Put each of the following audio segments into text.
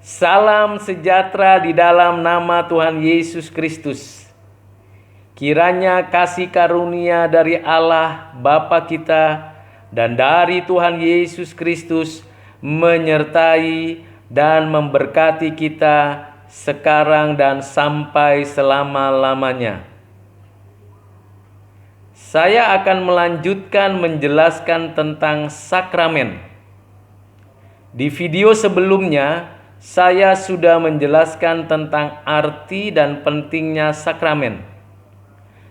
Salam sejahtera di dalam nama Tuhan Yesus Kristus. Kiranya kasih karunia dari Allah Bapa kita dan dari Tuhan Yesus Kristus menyertai dan memberkati kita sekarang dan sampai selama-lamanya. Saya akan melanjutkan menjelaskan tentang sakramen. Di video sebelumnya, saya sudah menjelaskan tentang arti dan pentingnya sakramen.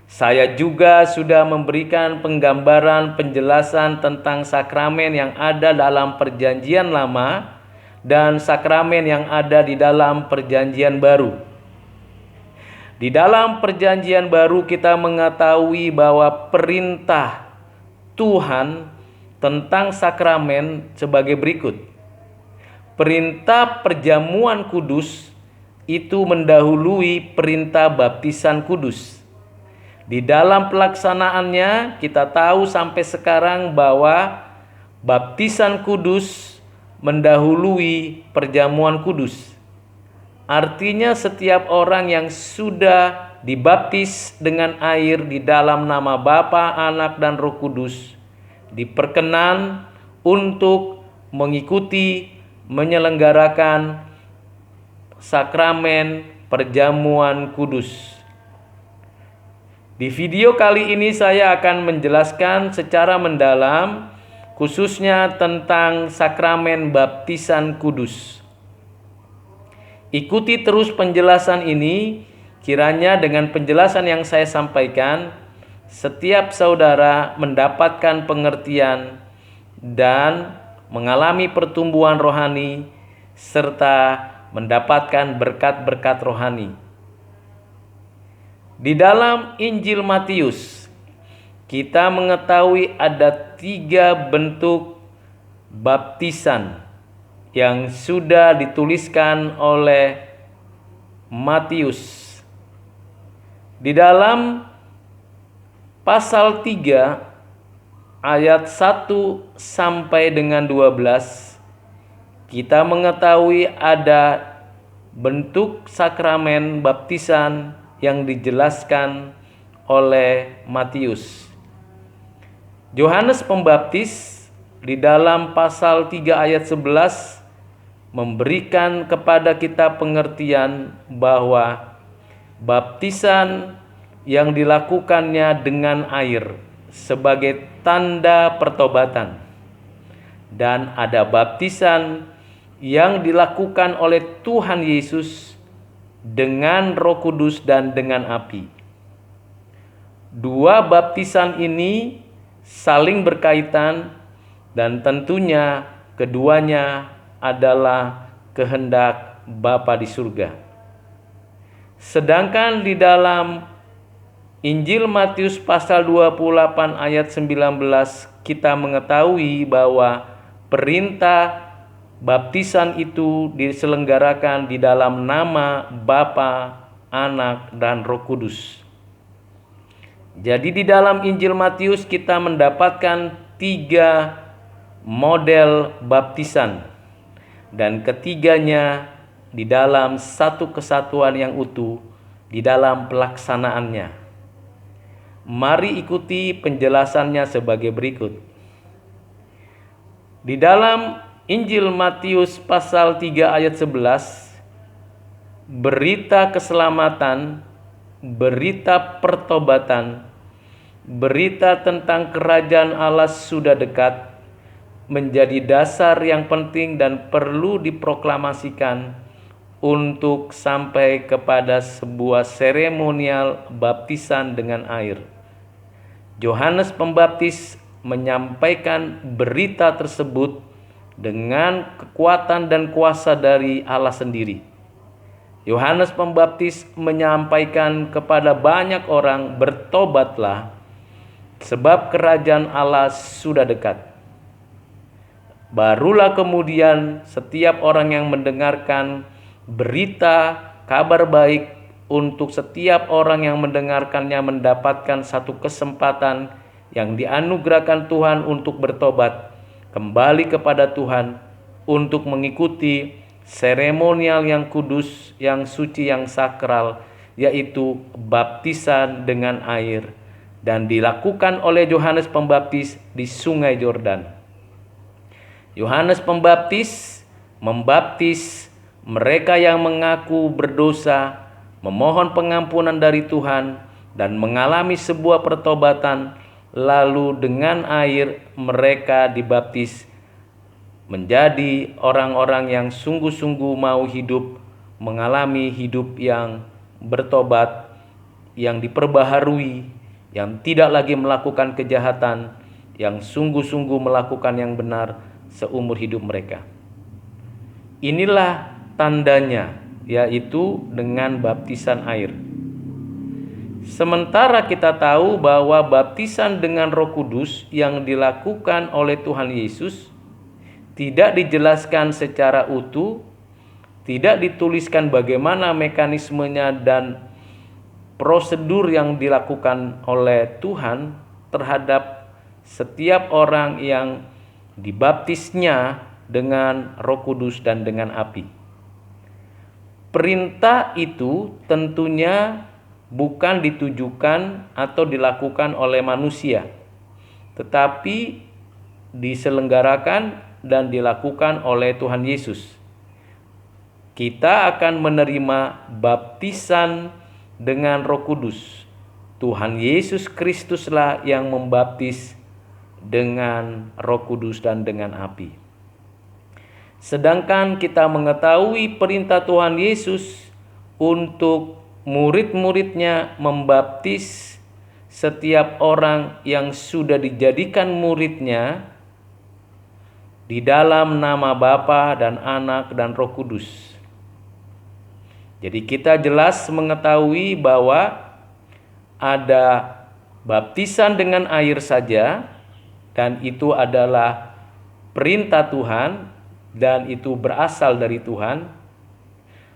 Saya juga sudah memberikan penggambaran penjelasan tentang sakramen yang ada dalam Perjanjian Lama dan sakramen yang ada di dalam Perjanjian Baru. Di dalam Perjanjian Baru kita mengetahui bahwa perintah Tuhan tentang sakramen sebagai berikut. Perintah perjamuan kudus itu mendahului perintah baptisan kudus. Di dalam pelaksanaannya kita tahu sampai sekarang bahwa baptisan kudus mendahului perjamuan kudus. Artinya setiap orang yang sudah dibaptis dengan air di dalam nama Bapa, Anak, dan Roh Kudus diperkenan untuk mengikuti menyelenggarakan sakramen perjamuan kudus. Di video kali ini saya akan menjelaskan secara mendalam khususnya tentang sakramen baptisan kudus. Ikuti terus penjelasan ini, kiranya dengan penjelasan yang saya sampaikan setiap saudara mendapatkan pengertian dan mengalami pertumbuhan rohani, serta mendapatkan berkat-berkat rohani. Di dalam Injil Matius, kita mengetahui ada 3 bentuk baptisan yang sudah dituliskan oleh Matius. Di dalam pasal 3 ayat 1 sampai dengan 12 kita mengetahui ada bentuk sakramen baptisan yang dijelaskan oleh Matius. Yohanes Pembaptis di dalam pasal 3 ayat 11 memberikan kepada kita pengertian bahwa baptisan yang dilakukannya dengan air sebagai tanda pertobatan, dan ada baptisan yang dilakukan oleh Tuhan Yesus dengan Roh Kudus dan dengan api. 2 baptisan ini saling berkaitan dan tentunya keduanya adalah kehendak Bapa di surga. Sedangkan di dalam Injil Matius pasal 28 ayat 19 kita mengetahui bahwa perintah baptisan itu diselenggarakan di dalam nama Bapa, Anak, dan Roh Kudus. Jadi di dalam Injil Matius kita mendapatkan 3 model baptisan dan ketiganya di dalam satu kesatuan yang utuh di dalam pelaksanaannya. Mari ikuti penjelasannya sebagai berikut. Di dalam Injil Matius pasal 3 ayat 11, berita keselamatan, berita pertobatan, berita tentang kerajaan Allah sudah dekat menjadi dasar yang penting dan perlu diproklamasikan untuk sampai kepada sebuah seremonial baptisan dengan air. Yohanes Pembaptis menyampaikan berita tersebut dengan kekuatan dan kuasa dari Allah sendiri. Yohanes Pembaptis menyampaikan kepada banyak orang, bertobatlah sebab kerajaan Allah sudah dekat. Barulah kemudian setiap orang yang mendengarkan berita kabar baik untuk setiap orang yang mendengarkannya mendapatkan satu kesempatan yang dianugerahkan Tuhan untuk bertobat kembali kepada Tuhan untuk mengikuti seremonial yang kudus, yang suci, yang sakral, yaitu baptisan dengan air, dan dilakukan oleh Yohanes Pembaptis di Sungai Yordan. Yohanes Pembaptis membaptis mereka yang mengaku berdosa, memohon pengampunan dari Tuhan, dan mengalami sebuah pertobatan. Lalu dengan air mereka dibaptis menjadi orang-orang yang sungguh-sungguh mau hidup, mengalami hidup yang bertobat, yang diperbaharui, yang tidak lagi melakukan kejahatan, yang sungguh-sungguh melakukan yang benar seumur hidup mereka. Inilah tandanya, yaitu dengan baptisan air. Sementara kita tahu bahwa baptisan dengan Roh Kudus yang dilakukan oleh Tuhan Yesus tidak dijelaskan secara utuh, tidak dituliskan bagaimana mekanismenya dan prosedur yang dilakukan oleh Tuhan terhadap setiap orang yang dibaptisnya dengan Roh Kudus dan dengan api. Perintah itu tentunya bukan ditujukan atau dilakukan oleh manusia, tetapi diselenggarakan dan dilakukan oleh Tuhan Yesus. Kita akan menerima baptisan dengan Roh Kudus. Tuhan Yesus Kristuslah yang membaptis dengan Roh Kudus dan dengan api. Sedangkan kita mengetahui perintah Tuhan Yesus untuk murid-muridnya membaptis setiap orang yang sudah dijadikan muridnya di dalam nama Bapa dan Anak dan Roh Kudus. Jadi kita jelas mengetahui bahwa ada baptisan dengan air saja, dan itu adalah perintah Tuhan dan itu berasal dari Tuhan.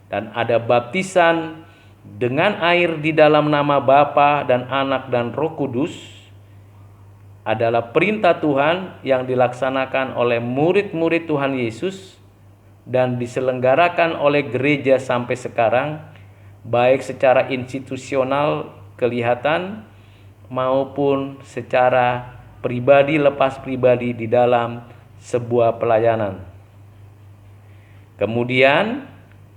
Dan ada baptisan dengan air di dalam nama Bapa dan Anak dan Roh Kudus, adalah perintah Tuhan yang dilaksanakan oleh murid-murid Tuhan Yesus dan diselenggarakan oleh gereja sampai sekarang, baik secara institusional kelihatan maupun secara pribadi lepas pribadi di dalam sebuah pelayanan. Kemudian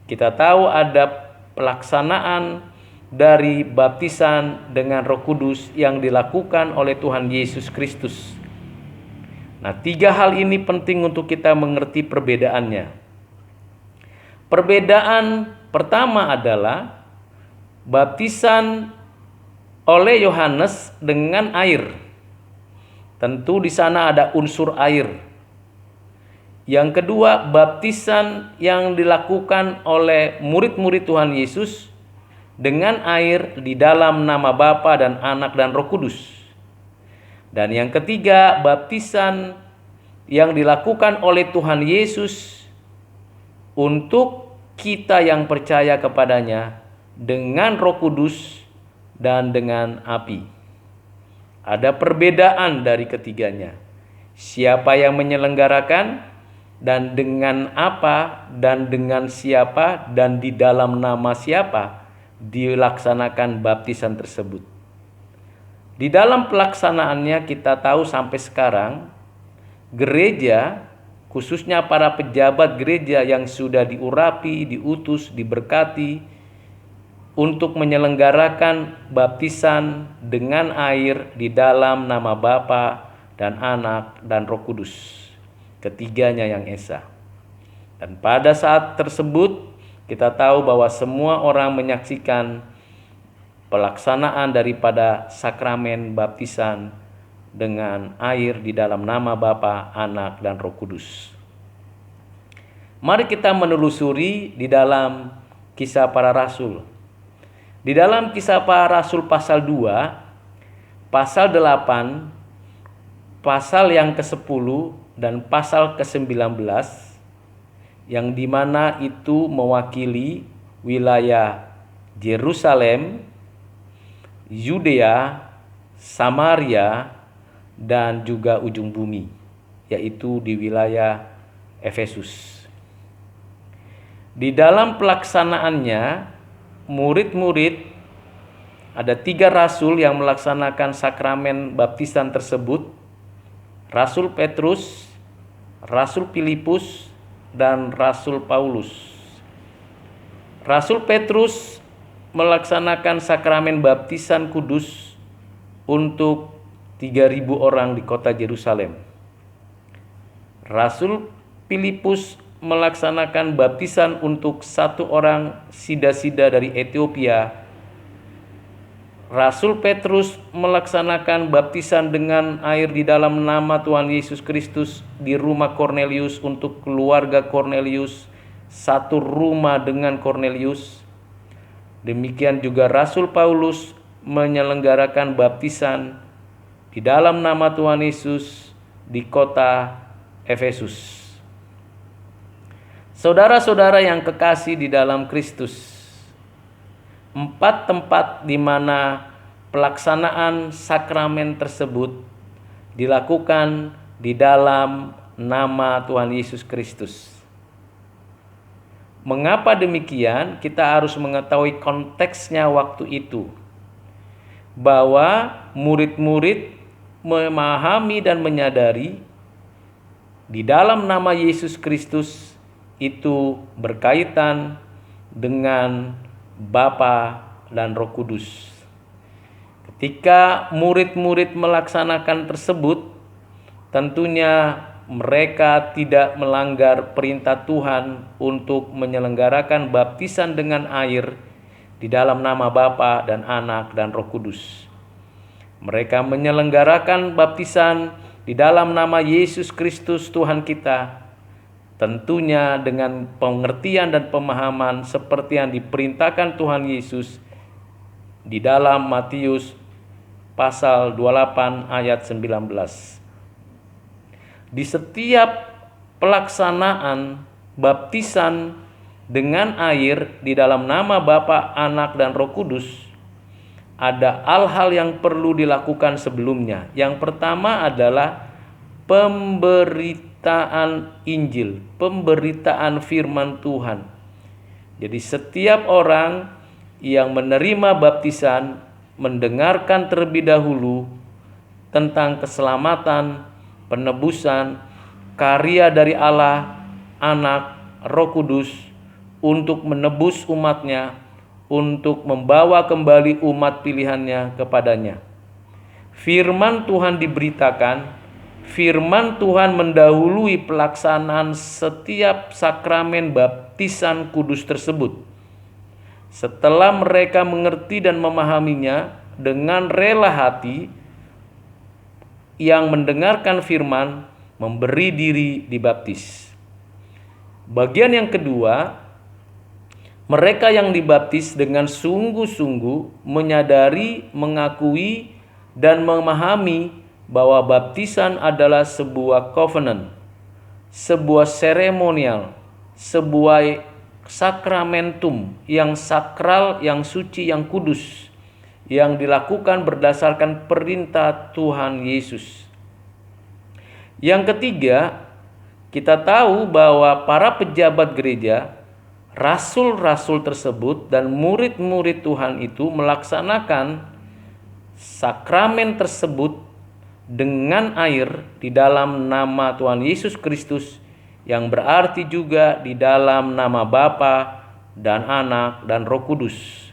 kita tahu ada pelaksanaan dari baptisan dengan Roh Kudus yang dilakukan oleh Tuhan Yesus Kristus. Nah, 3 hal ini penting untuk kita mengerti perbedaannya. Perbedaan pertama adalah baptisan oleh Yohanes dengan air. Tentu di sana ada unsur air. Yang kedua, baptisan yang dilakukan oleh murid-murid Tuhan Yesus dengan air di dalam nama Bapa dan Anak dan Roh Kudus. Dan yang ketiga, baptisan yang dilakukan oleh Tuhan Yesus untuk kita yang percaya kepadanya dengan Roh Kudus dan dengan api. Ada perbedaan dari ketiganya. Siapa yang menyelenggarakan, dan dengan apa, dan dengan siapa, dan di dalam nama siapa dilaksanakan baptisan tersebut. Di dalam pelaksanaannya kita tahu sampai sekarang gereja, khususnya para pejabat gereja yang sudah diurapi, diutus, diberkati untuk menyelenggarakan baptisan dengan air di dalam nama Bapa dan Anak dan Roh Kudus, ketiganya yang esa. Dan pada saat tersebut kita tahu bahwa semua orang menyaksikan pelaksanaan daripada sakramen baptisan dengan air di dalam nama Bapa, Anak, dan Roh Kudus. Mari kita menelusuri di dalam Kisah Para Rasul. Di dalam Kisah Para Rasul pasal 2, pasal 8, pasal yang ke-10 dan pasal ke-19, yang dimana itu mewakili wilayah Yerusalem, Yudea, Samaria, dan juga ujung bumi, yaitu di wilayah Efesus. Di dalam pelaksanaannya, murid-murid, ada 3 rasul yang melaksanakan sakramen baptisan tersebut: Rasul Petrus, Rasul Filipus, dan Rasul Paulus. Rasul Petrus melaksanakan sakramen baptisan kudus untuk 3.000 orang di kota Yerusalem. Rasul Filipus melaksanakan baptisan untuk 1 orang sida-sida dari Ethiopia. Rasul Petrus melaksanakan baptisan dengan air di dalam nama Tuhan Yesus Kristus di rumah Kornelius untuk keluarga Kornelius, 1 rumah dengan Kornelius. Demikian juga Rasul Paulus menyelenggarakan baptisan di dalam nama Tuhan Yesus di kota Efesus. Saudara-saudara yang kekasih di dalam Kristus, 4 tempat di mana pelaksanaan sakramen tersebut dilakukan di dalam nama Tuhan Yesus Kristus. Mengapa demikian? Kita harus mengetahui konteksnya waktu itu, bahwa murid-murid memahami dan menyadari di dalam nama Yesus Kristus itu berkaitan dengan Bapa dan Roh Kudus. Ketika murid-murid melaksanakan tersebut, tentunya mereka tidak melanggar perintah Tuhan untuk menyelenggarakan baptisan dengan air di dalam nama Bapa dan Anak dan Roh Kudus. Mereka menyelenggarakan baptisan di dalam nama Yesus Kristus Tuhan kita, tentunya dengan pengertian dan pemahaman seperti yang diperintahkan Tuhan Yesus di dalam Matius pasal 28 ayat 19. Di setiap pelaksanaan baptisan dengan air di dalam nama Bapa, Anak, dan Roh Kudus, ada hal-hal yang perlu dilakukan sebelumnya. Yang pertama adalah pemberitaan Injil, pemberitaan firman Tuhan. Jadi setiap orang yang menerima baptisan mendengarkan terlebih dahulu tentang keselamatan, penebusan, karya dari Allah, Anak, Roh Kudus untuk menebus umatnya, untuk membawa kembali umat pilihannya kepadanya. Firman Tuhan diberitakan, firman Tuhan mendahului pelaksanaan setiap sakramen baptisan kudus tersebut. Setelah mereka mengerti dan memahaminya dengan rela hati, yang mendengarkan firman memberi diri dibaptis. Bagian yang kedua, mereka yang dibaptis dengan sungguh-sungguh menyadari, mengakui, dan memahami bahwa baptisan adalah sebuah covenant, sebuah seremonial, sebuah sakramentum yang sakral, yang suci, yang kudus, yang dilakukan berdasarkan perintah Tuhan Yesus. Yang ketiga, kita tahu bahwa para pejabat gereja, rasul-rasul tersebut, dan murid-murid Tuhan itu melaksanakan sakramen tersebut dengan air di dalam nama Tuhan Yesus Kristus, yang berarti juga di dalam nama Bapa dan Anak dan Roh Kudus.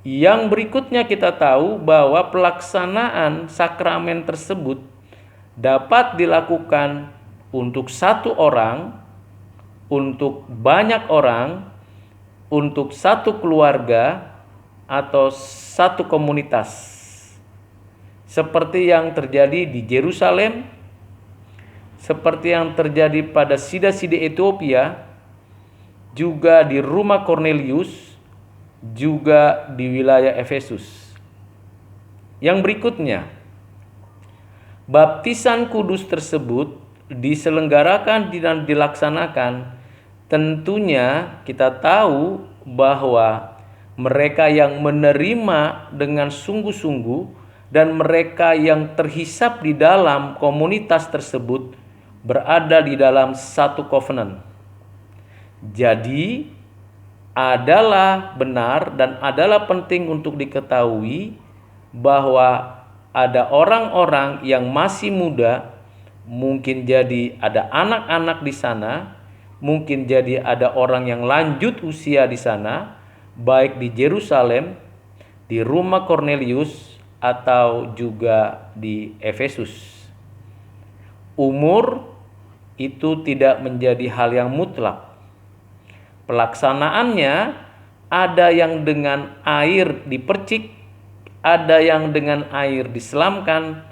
Yang berikutnya kita tahu bahwa pelaksanaan sakramen tersebut dapat dilakukan untuk 1 orang, untuk banyak orang, untuk 1 keluarga, atau 1 komunitas. Seperti yang terjadi di Yerusalem, seperti yang terjadi pada sida-sida Ethiopia, juga di rumah Kornelius, juga di wilayah Efesus. Yang berikutnya, baptisan kudus tersebut diselenggarakan dan dilaksanakan. Tentunya kita tahu bahwa mereka yang menerima dengan sungguh-sungguh dan mereka yang terhisap di dalam komunitas tersebut berada di dalam satu covenant. Jadi adalah benar dan adalah penting untuk diketahui bahwa ada orang-orang yang masih muda, mungkin jadi ada anak-anak di sana, mungkin jadi ada orang yang lanjut usia di sana, baik di Yerusalem, di rumah Cornelius, atau juga di Efesus. Umur itu tidak menjadi hal yang mutlak. Pelaksanaannya ada yang dengan air dipercik, ada yang dengan air diselamkan,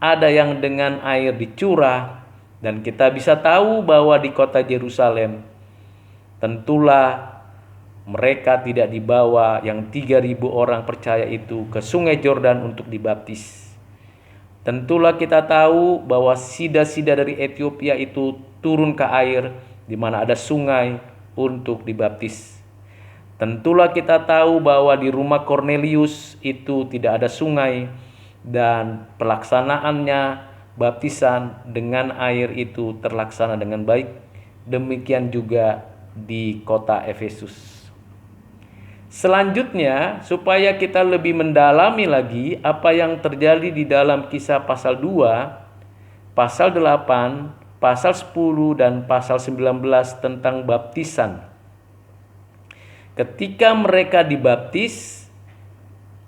ada yang dengan air dicurah, dan kita bisa tahu bahwa di kota Yerusalem tentulah mereka tidak dibawa yang 3.000 orang percaya itu ke sungai Yordan untuk dibaptis. Tentulah kita tahu bahwa sida-sida dari Ethiopia itu turun ke air di mana ada sungai untuk dibaptis. Tentulah kita tahu bahwa di rumah Cornelius itu tidak ada sungai dan pelaksanaannya baptisan dengan air itu terlaksana dengan baik. Demikian juga di kota Efesus. Selanjutnya, supaya kita lebih mendalami lagi apa yang terjadi di dalam Kisah pasal 2, pasal 8, pasal 10, dan pasal 19 tentang baptisan. Ketika mereka dibaptis,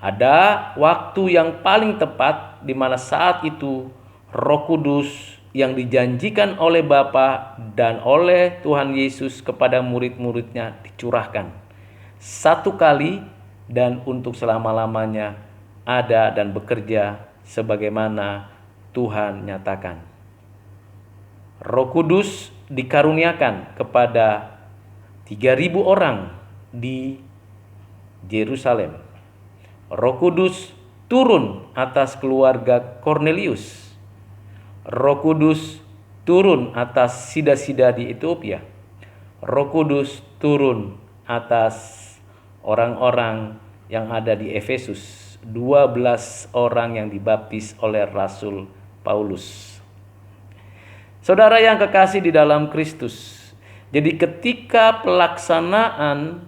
ada waktu yang paling tepat di mana saat itu Roh Kudus yang dijanjikan oleh Bapa dan oleh Tuhan Yesus kepada murid-muridnya dicurahkan. Satu kali dan untuk selama-lamanya ada dan bekerja sebagaimana Tuhan nyatakan. Roh Kudus dikaruniakan kepada 3.000 orang di Yerusalem. Roh Kudus turun atas keluarga Cornelius. Roh Kudus turun atas sida-sida di Ethiopia. Roh Kudus turun atas orang-orang yang ada di Efesus, 12 orang yang dibaptis oleh Rasul Paulus. Saudara yang kekasih di dalam Kristus, jadi ketika pelaksanaan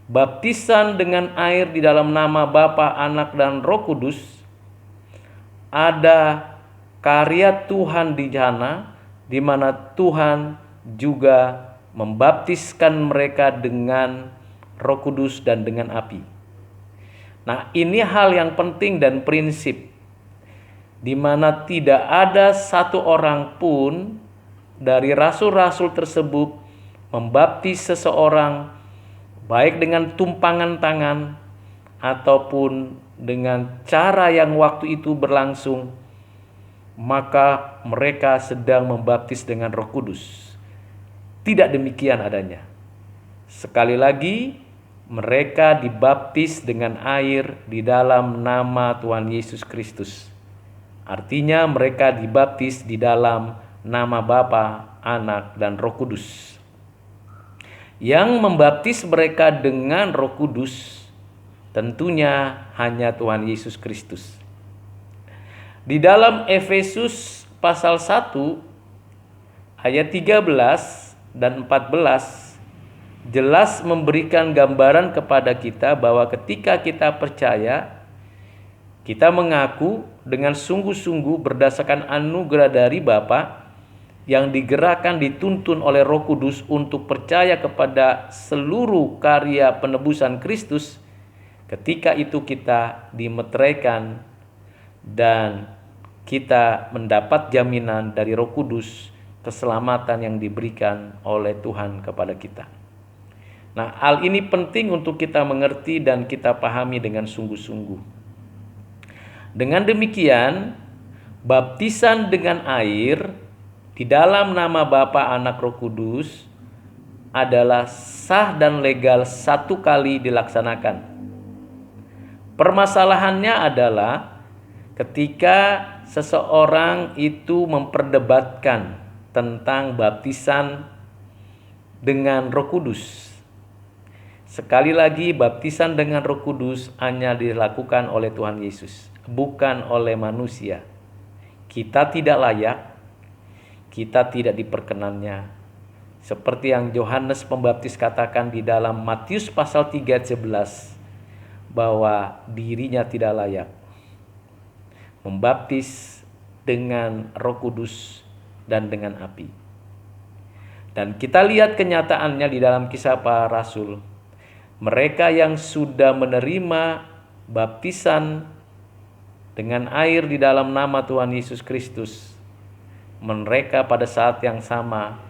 baptisan dengan air di dalam nama Bapa, Anak, dan Roh Kudus, ada karya Tuhan di sana, di mana Tuhan juga membaptiskan mereka dengan Roh Kudus dan dengan api. Nah, ini hal yang penting dan prinsip, di mana tidak ada satu orang pun dari rasul-rasul tersebut membaptis seseorang baik dengan tumpangan tangan ataupun dengan cara yang waktu itu berlangsung, maka mereka sedang membaptis dengan Roh Kudus. Tidak demikian adanya. Sekali lagi, mereka dibaptis dengan air di dalam nama Tuhan Yesus Kristus. Artinya mereka dibaptis di dalam nama Bapa, Anak, dan Roh Kudus. Yang membaptis mereka dengan Roh Kudus tentunya hanya Tuhan Yesus Kristus. Di dalam Efesus pasal 1 ayat 13 dan 14 jelas memberikan gambaran kepada kita bahwa ketika kita percaya, kita mengaku dengan sungguh-sungguh berdasarkan anugerah dari Bapa yang digerakkan dituntun oleh Roh Kudus untuk percaya kepada seluruh karya penebusan Kristus. Ketika itu kita dimeteraikan dan kita mendapat jaminan dari Roh Kudus keselamatan yang diberikan oleh Tuhan kepada kita. Nah, hal ini penting untuk kita mengerti dan kita pahami dengan sungguh-sungguh. Dengan demikian, baptisan dengan air di dalam nama Bapa, Anak, Roh Kudus adalah sah dan legal satu kali dilaksanakan. Permasalahannya adalah ketika seseorang itu memperdebatkan tentang baptisan dengan Roh Kudus. Sekali lagi, baptisan dengan Roh Kudus hanya dilakukan oleh Tuhan Yesus, bukan oleh manusia. Kita tidak layak, kita tidak diperkenannya, Seperti yang Yohanes Pembaptis katakan di dalam Matius pasal 3 ayat 11, bahwa dirinya tidak layak membaptis dengan Roh Kudus dan dengan api. Dan kita lihat kenyataannya di dalam Kisah Para Rasul. Mereka yang sudah menerima baptisan dengan air di dalam nama Tuhan Yesus Kristus, mereka pada saat yang sama,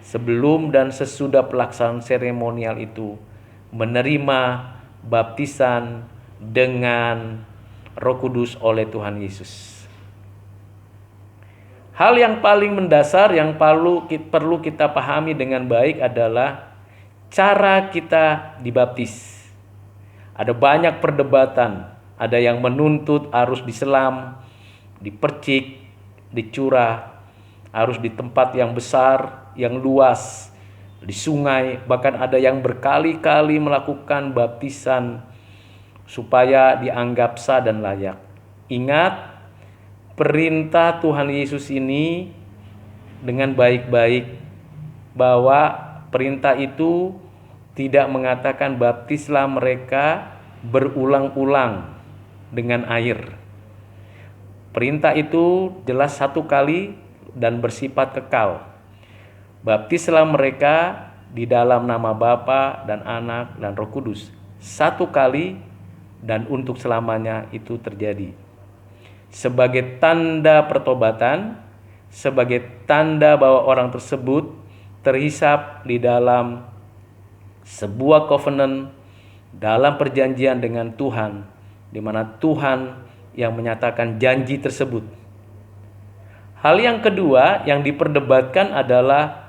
sebelum dan sesudah pelaksanaan seremonial itu, menerima baptisan dengan Roh Kudus oleh Tuhan Yesus. Hal yang paling mendasar yang perlu kita pahami dengan baik adalah cara kita dibaptis. Ada banyak perdebatan, ada yang menuntut harus diselam, dipercik, dicurah, harus di tempat yang besar, yang luas, di sungai, bahkan ada yang berkali-kali melakukan baptisan supaya dianggap sah dan layak. Ingat, perintah Tuhan Yesus ini dengan baik-baik, bahwa perintah itu tidak mengatakan baptislah mereka berulang-ulang dengan air. Perintah itu jelas satu kali dan bersifat kekal. Baptislah mereka di dalam nama Bapa dan Anak dan Roh Kudus. Satu kali dan untuk selamanya itu terjadi. Sebagai tanda pertobatan, sebagai tanda bahwa orang tersebut terhisap di dalam sebuah covenant, dalam perjanjian dengan Tuhan, di mana Tuhan yang menyatakan janji tersebut. Hal yang kedua yang diperdebatkan adalah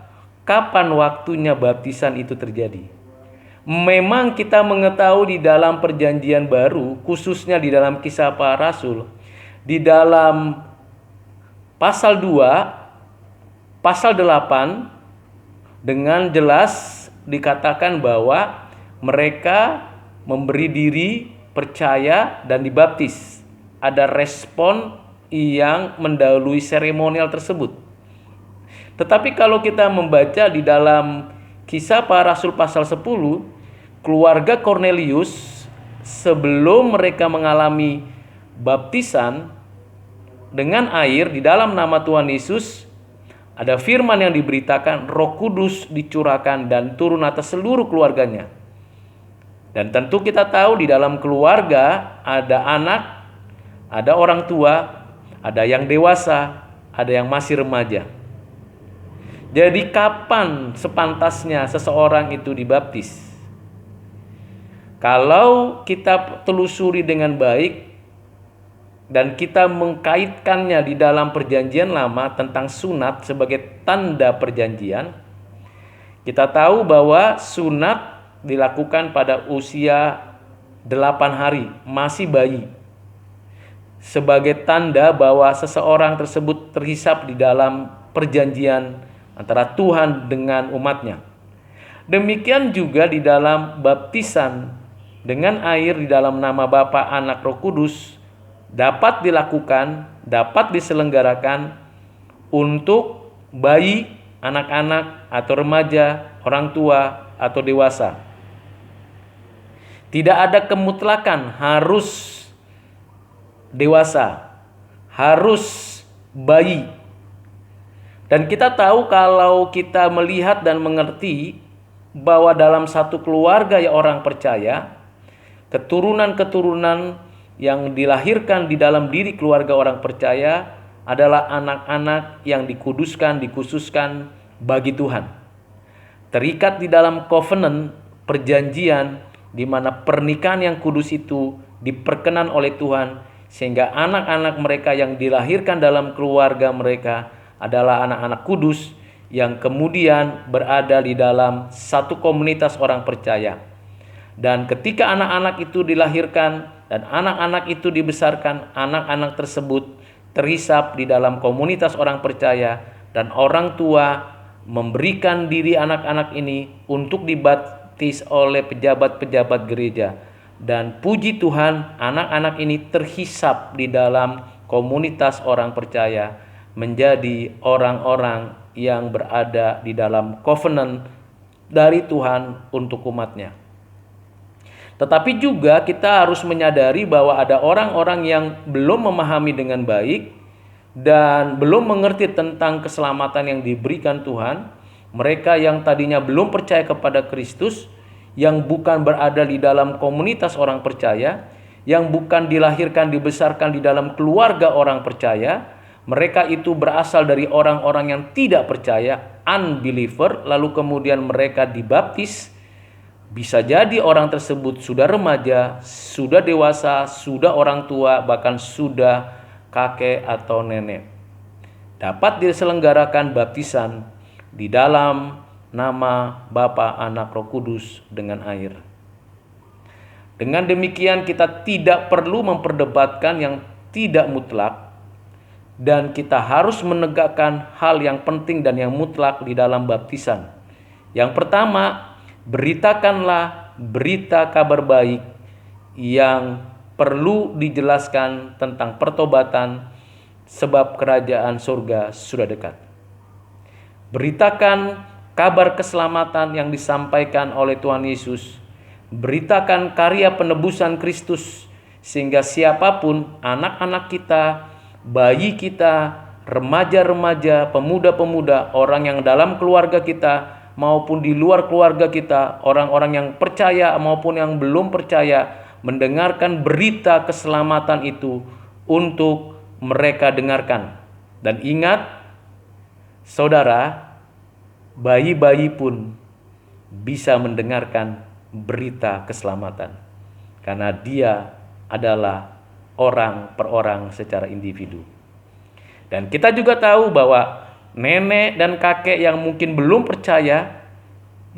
kapan waktunya baptisan itu terjadi. Memang kita mengetahui di dalam perjanjian baru, khususnya di dalam Kisah Para Rasul, di dalam pasal 2, pasal 8, dengan jelas dikatakan bahwa mereka memberi diri, percaya, dan dibaptis. Ada respon yang mendahului seremonial tersebut. Tetapi kalau kita membaca di dalam Kisah Para Rasul pasal 10, keluarga Cornelius sebelum mereka mengalami baptisan dengan air di dalam nama Tuhan Yesus, ada firman yang diberitakan, Roh Kudus dicurahkan dan turun atas seluruh keluarganya. Dan tentu kita tahu di dalam keluarga ada anak, ada orang tua, ada yang dewasa, ada yang masih remaja. Jadi kapan sepantasnya seseorang itu dibaptis? Kalau kita telusuri dengan baik dan kita mengkaitkannya di dalam perjanjian lama tentang sunat sebagai tanda perjanjian, kita tahu bahwa sunat dilakukan pada usia 8 hari, masih bayi, sebagai tanda bahwa seseorang tersebut terhisap di dalam perjanjian antara Tuhan dengan umatnya. Demikian juga di dalam baptisan dengan air di dalam nama Bapa, Anak, Roh Kudus dapat dilakukan, dapat diselenggarakan untuk bayi, anak-anak, atau remaja, orang tua, atau dewasa. Tidak ada kemutlakan harus dewasa, harus bayi. Dan kita tahu kalau kita melihat dan mengerti bahwa dalam satu keluarga ya orang percaya, keturunan-keturunan yang dilahirkan di dalam diri keluarga orang percaya adalah anak-anak yang dikuduskan, dikhususkan bagi Tuhan. Terikat di dalam covenant, perjanjian, di mana pernikahan yang kudus itu diperkenan oleh Tuhan, sehingga anak-anak mereka yang dilahirkan dalam keluarga mereka adalah anak-anak kudus yang kemudian berada di dalam satu komunitas orang percaya. Dan ketika anak-anak itu dilahirkan dan anak-anak itu dibesarkan, anak-anak tersebut terhisap di dalam komunitas orang percaya, dan orang tua memberikan diri anak-anak ini untuk dibaptis oleh pejabat-pejabat gereja. Dan puji Tuhan, anak-anak ini terhisap di dalam komunitas orang percaya menjadi orang-orang yang berada di dalam covenant dari Tuhan untuk umatnya. Tetapi juga kita harus menyadari bahwa ada orang-orang yang belum memahami dengan baik dan belum mengerti tentang keselamatan yang diberikan Tuhan. Mereka yang tadinya belum percaya kepada Kristus, yang bukan berada di dalam komunitas orang percaya, yang bukan dilahirkan, dibesarkan di dalam keluarga orang percaya. Mereka itu berasal dari orang-orang yang tidak percaya, unbeliever, lalu kemudian mereka dibaptis. Bisa jadi orang tersebut sudah remaja, sudah dewasa, sudah orang tua, bahkan sudah kakek atau nenek. Dapat diselenggarakan baptisan di dalam nama Bapa, Anak, Roh Kudus dengan air. Dengan demikian kita tidak perlu memperdebatkan yang tidak mutlak, dan kita harus menegakkan hal yang penting dan yang mutlak di dalam baptisan. Yang pertama, beritakanlah berita kabar baik yang perlu dijelaskan tentang pertobatan, sebab kerajaan surga sudah dekat. Beritakan kabar keselamatan yang disampaikan oleh Tuhan Yesus. Beritakan karya penebusan Kristus, sehingga siapapun, anak-anak kita, bayi kita, remaja-remaja, pemuda-pemuda, orang yang dalam keluarga kita maupun di luar keluarga kita, orang-orang yang percaya maupun yang belum percaya, mendengarkan berita keselamatan itu untuk mereka dengarkan. Dan ingat, saudara, bayi-bayi pun bisa mendengarkan berita keselamatan, karena dia adalah orang per orang secara individu. Dan kita juga tahu bahwa nenek dan kakek yang mungkin belum percaya,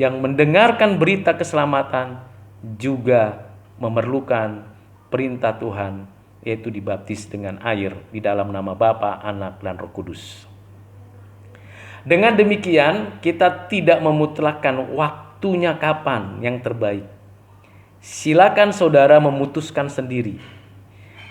yang mendengarkan berita keselamatan, juga memerlukan perintah Tuhan, yaitu dibaptis dengan air di dalam nama Bapa, Anak, dan Roh Kudus. Dengan demikian, kita tidak memutlakkan waktunya kapan yang terbaik. Silakan saudara memutuskan sendiri.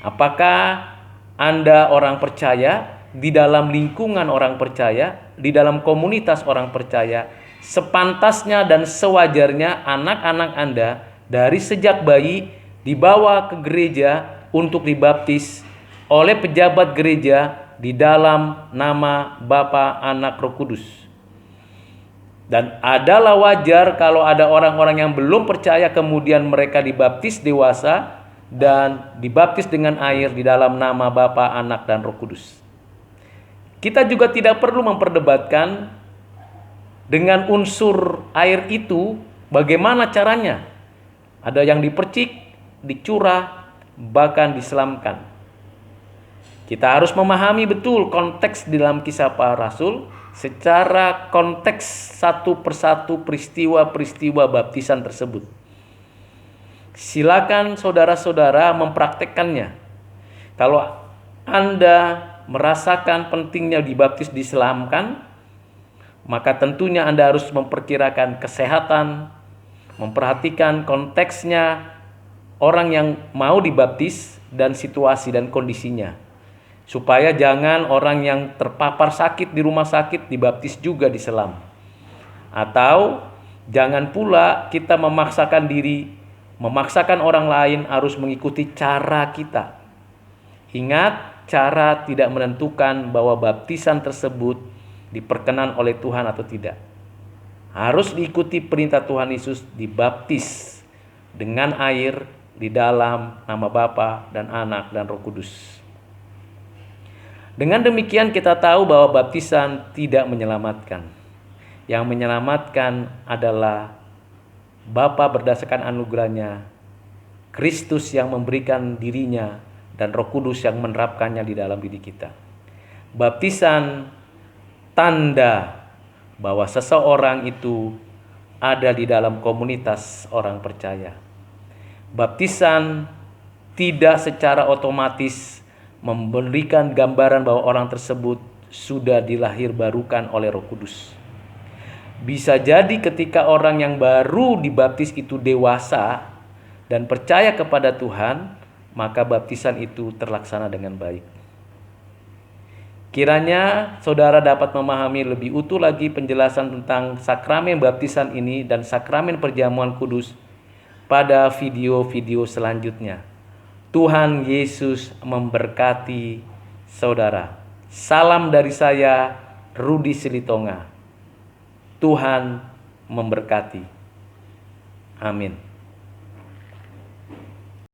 Apakah Anda orang percaya, di dalam lingkungan orang percaya, di dalam komunitas orang percaya, sepantasnya dan sewajarnya anak-anak Anda dari sejak bayi dibawa ke gereja untuk dibaptis oleh pejabat gereja di dalam nama Bapa, Anak, Roh Kudus. Dan adalah wajar kalau ada orang-orang yang belum percaya kemudian mereka dibaptis dewasa dan dibaptis dengan air di dalam nama Bapa, Anak, dan Roh Kudus. Kita juga tidak perlu memperdebatkan dengan unsur air itu bagaimana caranya. Ada yang dipercik, dicurah, bahkan diselamkan. Kita harus memahami betul konteks di dalam Kisah Para Rasul secara konteks satu persatu peristiwa-peristiwa baptisan tersebut. Silakan saudara-saudara mempraktekkannya. Kalau Anda merasakan pentingnya dibaptis diselamkan, maka tentunya Anda harus memperkirakan kesehatan, memperhatikan konteksnya orang yang mau dibaptis dan situasi dan kondisinya. Supaya jangan orang yang terpapar sakit di rumah sakit dibaptis juga diselam. Atau jangan pula kita memaksakan diri, memaksakan orang lain harus mengikuti cara kita. Ingat, cara tidak menentukan bahwa baptisan tersebut diperkenan oleh Tuhan atau tidak. Harus diikuti perintah Tuhan Yesus, dibaptis dengan air di dalam nama Bapa dan Anak dan Roh Kudus. Dengan demikian kita tahu bahwa baptisan tidak menyelamatkan. Yang menyelamatkan adalah Bapa berdasarkan anugerahnya, Kristus yang memberikan dirinya, dan Roh Kudus yang menerapkannya di dalam diri kita. Baptisan tanda bahwa seseorang itu ada di dalam komunitas orang percaya. Baptisan tidak secara otomatis memberikan gambaran bahwa orang tersebut sudah dilahirbarukan oleh Roh Kudus. Bisa jadi ketika orang yang baru dibaptis itu dewasa dan percaya kepada Tuhan, maka baptisan itu terlaksana dengan baik. Kiranya saudara dapat memahami lebih utuh lagi penjelasan tentang sakramen baptisan ini dan sakramen perjamuan kudus pada video-video selanjutnya. Tuhan Yesus memberkati saudara. Salam dari saya, Rudi Silitonga. Tuhan memberkati. Amin.